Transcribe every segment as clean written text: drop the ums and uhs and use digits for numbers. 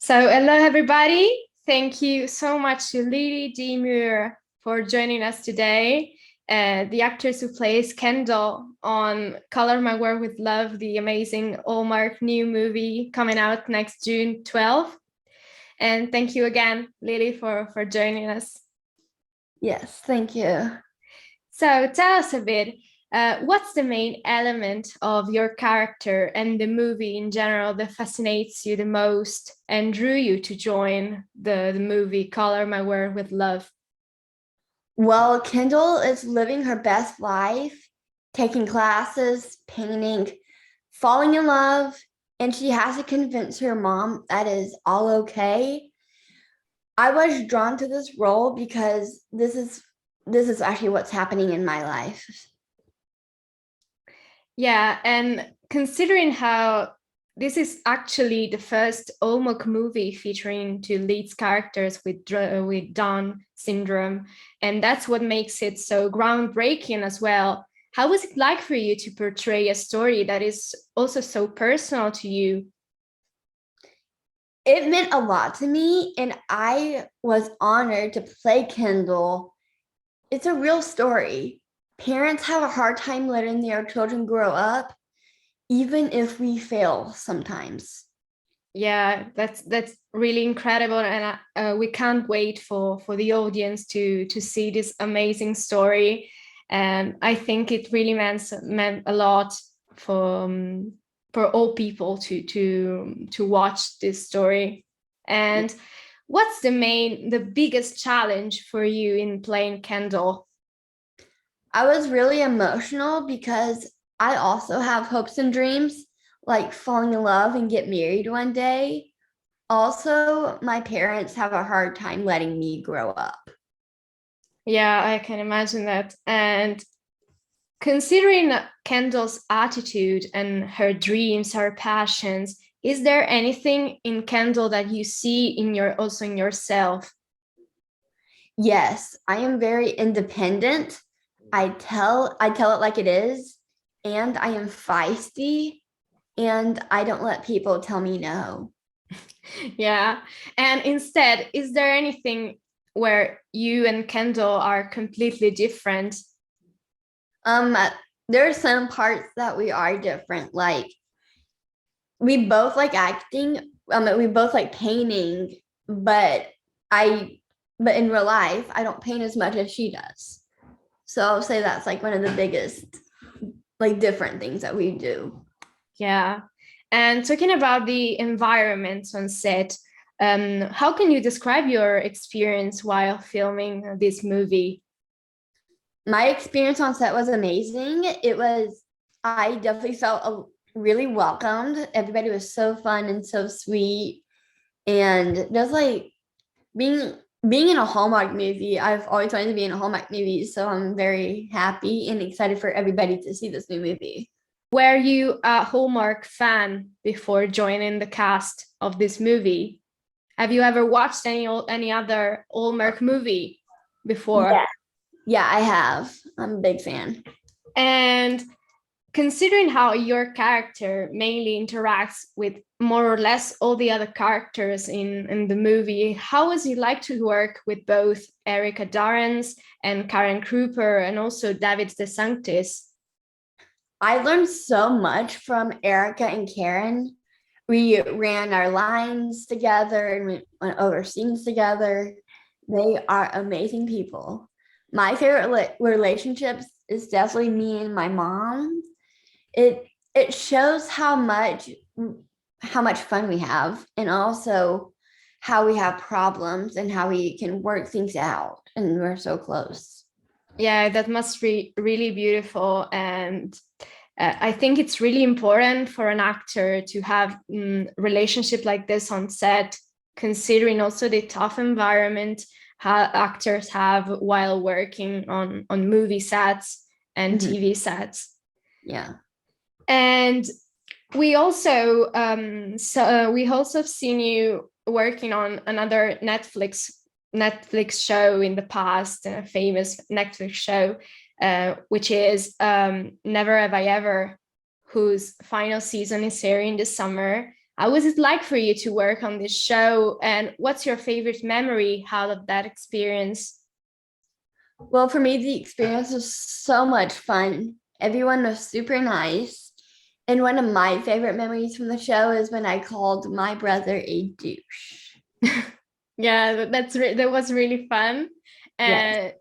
Hello everybody. Thank you so much to Lily Demure for joining us today. The actress who plays Kendall on Color My World with Love, the amazing Hallmark new movie coming out next June 12th. And thank you again, Lily, for joining us. Yes, thank you. So tell us a bit, what's the main element of your character and the movie in general that fascinates you the most and drew you to join the movie Color My World with Love? Well, Kendall is living her best life, taking classes, painting, falling in love, and she has to convince her mom that is all okay. I was drawn to this role because this is actually what's happening in my life. Yeah, and considering how this is actually the first Hallmark movie featuring two lead characters with Down syndrome, and that's what makes it so groundbreaking as well. How was it like for you to portray a story that is also so personal to you? It meant a lot to me, and I was honored to play Kendall. It's a real story. Parents have a hard time letting their children grow up, even if we fail sometimes. Yeah, that's really incredible, and we can't wait for the audience to see this amazing story. And I think it really meant a lot for all people to watch this story. And what's the biggest challenge for you in playing Kendall? I was really emotional because I also have hopes and dreams, like falling in love and get married one day. Also, my parents have a hard time letting me grow up. Yeah, I can imagine that. And considering Kendall's attitude and her dreams, her passions, is there anything in Kendall that you see also in yourself? Yes, I am very independent. I tell it like it is, and I am feisty, and I don't let people tell me no. Yeah. And instead, is there anything where you and Kendall are completely different? Um, there are some parts that we are different. Like we both like acting. We both like painting, but I, but in real life, I don't paint as much as she does. So I'll say that's like one of the biggest, like different things that we do. Yeah. And talking about the environment on set, how can you describe your experience while filming this movie? My experience on set was amazing. I definitely felt really welcomed. Everybody was so fun and so sweet. And just like being being in a Hallmark movie, I've always wanted to be in a Hallmark movie. So I'm very happy and excited for everybody to see this new movie. Were you a Hallmark fan before joining the cast of this movie? Have you ever watched any other Hallmark movie before? Yeah. Yeah, I have. I'm a big fan. And considering how your character mainly interacts with more or less all the other characters in the movie, how was it like to work with both Erica Durance and Karen Kruper and also David DeSanctis? I learned so much from Erica and Karen. We ran our lines together and we went over scenes together. They are amazing people. My favorite relationships is definitely me and my mom. It shows how much fun we have, and also how we have problems and how we can work things out, and we're so close. Yeah, that must be really beautiful. And I think it's really important for an actor to have relationship like this on set, considering also the tough environment how actors have while working on movie sets and Mhm. TV sets. Yeah. And we also have seen you working on another Netflix show in the past, a famous Netflix show, which is Never Have I Ever, whose final season is airing this summer. How was it like for you to work on this show? And what's your favorite memory out of that experience? Well, for me, the experience was so much fun. Everyone was super nice. And one of my favorite memories from the show is when I called my brother a douche. Yeah, that was really fun. Yes. And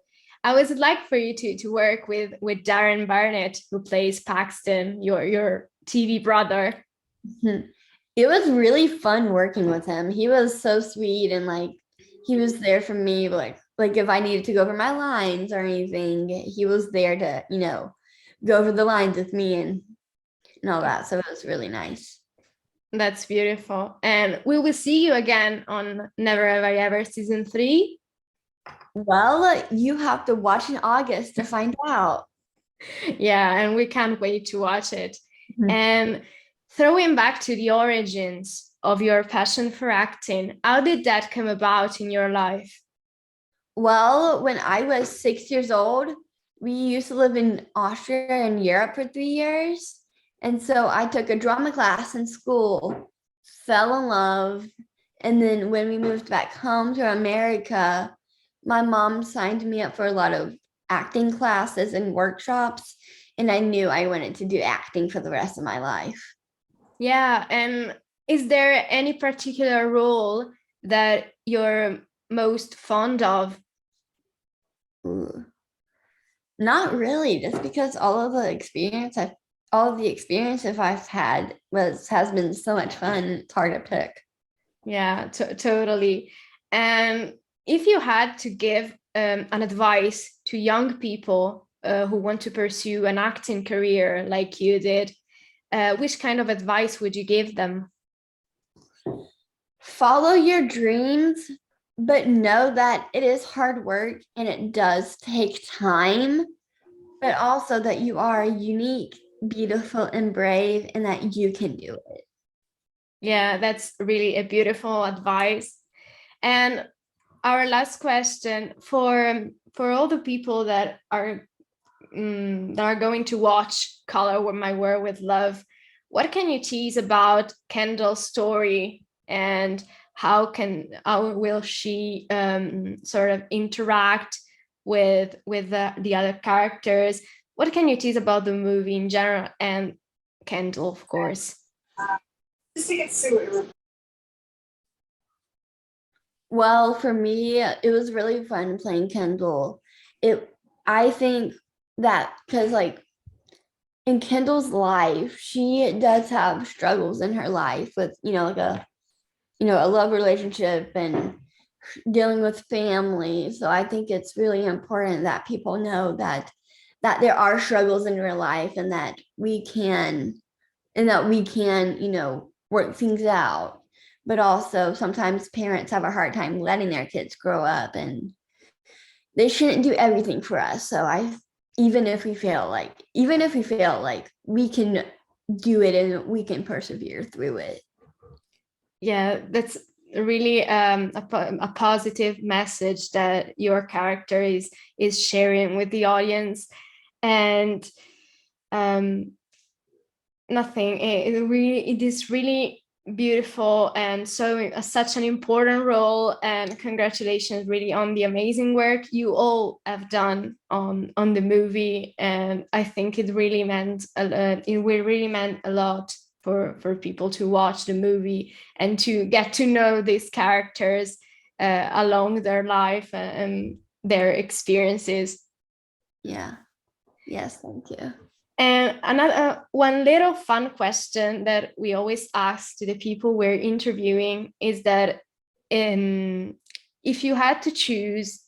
how was it like for you to work with Darren Barnett, who plays Paxton, your TV brother? Mhm. It was really fun working with him. He was so sweet and like he was there for me, like if I needed to go over my lines or anything, he was there to, go over the lines with me and all that. So it was really nice. That's beautiful. And we will see you again on Never Have I Ever season 3. Well, you have to watch in August to find out. Yeah, and we can't wait to watch it. Mhm. And throwing back to the origins of your passion for acting, how did that come about in your life? Well, when I was 6 years old, we used to live in Austria and Europe for 3 years. And so I took a drama class in school, fell in love. And then when we moved back home to America, my mom signed me up for a lot of acting classes and workshops. And I knew I wanted to do acting for the rest of my life. Yeah, and is there any particular role that you're most fond of? Ooh. Not really, just because all of the experiences I've had has been so much fun. It's hard to pick. Yeah, totally. And if you had to give an advice to young people who want to pursue an acting career like you did, which kind of advice would you give them? Follow your dreams, but know that it is hard work and it does take time, but also that you are unique, beautiful, and brave, and that you can do it. Yeah, that's really a beautiful advice. And our last question for all the people that are going to watch Color My World with Love, what can you tease about Kendall's story and how will she sort of interact with the other characters? What can you tease about the movie in general and Kendall, of course? Well, for me, it was really fun playing Kendall. I think that because like in Kendall's life, she does have struggles in her life with, like a love relationship and dealing with family. So I think it's really important that people know that there are struggles in real life and that we can, work things out. But also sometimes parents have a hard time letting their kids grow up and they shouldn't do everything for us. So even if we fail, like we can do it and we can persevere through it. Yeah, that's really a positive message that your character is sharing with the audience. And um, nothing. It is really beautiful and so such an important role. And congratulations, really, on the amazing work you all have done on the movie. And I think it really meant a lot for people to watch the movie and to get to know these characters along their life and their experiences. Yeah. Yes, thank you. And another one little fun question that we always ask to the people we're interviewing is that if you had to choose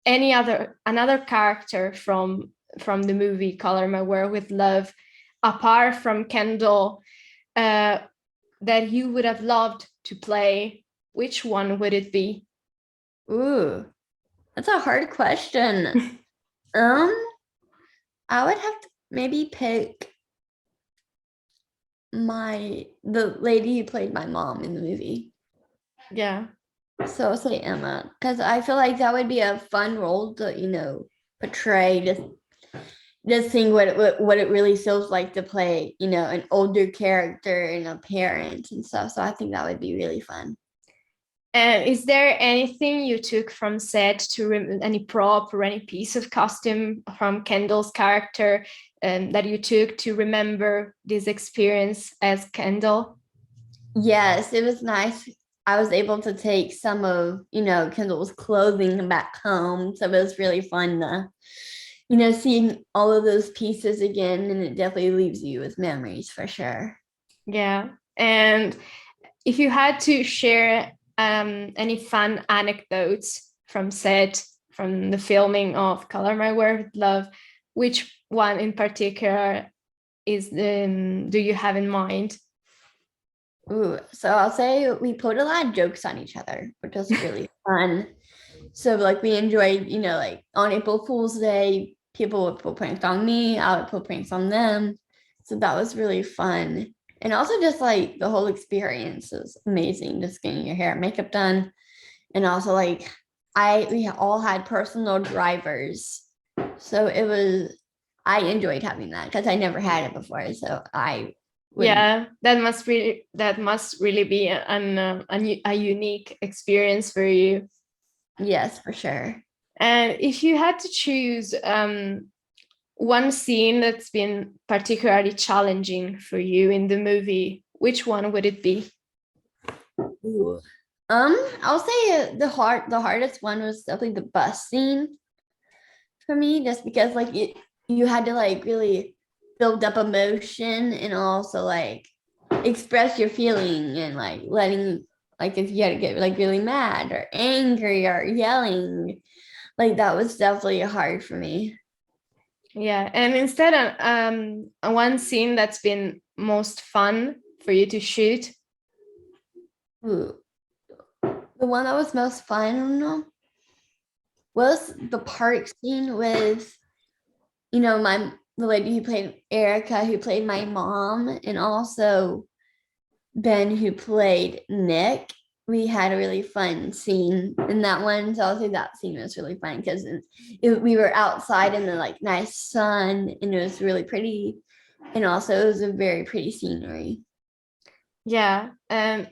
another character from the movie Color My World with Love, apart from Kendall, that you would have loved to play, which one would it be? Ooh, that's a hard question. Um, I would have to maybe pick the lady who played my mom in the movie. Yeah. So I'll say Emma, because I feel like that would be a fun role to, portray. Just just seeing what it really feels like to play, an older character and a parent and stuff. So I think that would be really fun. And is there anything you took from set to any prop or any piece of costume from Kendall's character that you took to remember this experience as Kendall? Yes, it was nice. I was able to take some of, Kendall's clothing back home. So it was really fun to, seeing all of those pieces again. And it definitely leaves you with memories for sure. Yeah. And if you had to share any fun anecdotes from set, from the filming of Color My Word with Love, which one in particular do you have in mind? Ooh, so I'll say we put a lot of jokes on each other, which was really fun. So like we enjoyed, like on April Fool's Day, people would pull pranks on me, I would pull pranks on them. So that was really fun. And also just like the whole experience is amazing, just getting your hair and makeup done. And also like we all had personal drivers. So I enjoyed having that because I never had it before. So I would. Yeah, that must really be a unique experience for you. Yes, for sure. And if you had to choose one scene that's been particularly challenging for you in the movie, which one would it be? Ooh. I'll say the hardest one was definitely the bus scene for me, just because like you had to like really build up emotion and also like express your feeling and like letting like if you had to get like really mad or angry or yelling, like that was definitely hard for me. Yeah, and instead of one scene that's been most fun for you to shoot. Ooh. The one that was most fun was the park scene with, the lady who played Erica, who played my mom, and also Ben, who played Nick. We had a really fun scene in that one. So I'll say that scene was really fun because we were outside in the like nice sun and it was really pretty. And also it was a very pretty scenery. Yeah,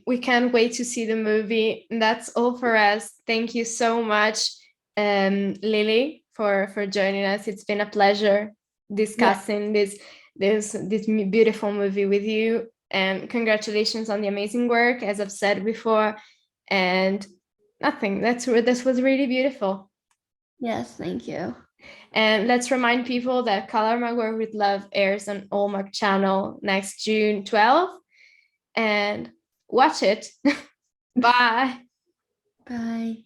we can't wait to see the movie. That's all for us. Thank you so much, Lily, for joining us. It's been a pleasure discussing this beautiful movie with you. And congratulations on the amazing work, as I've said before. And nothing. This was really beautiful. Yes, thank you. And let's remind people that Color My World with Love airs on Hallmark channel next June 12th. And watch it. Bye. Bye.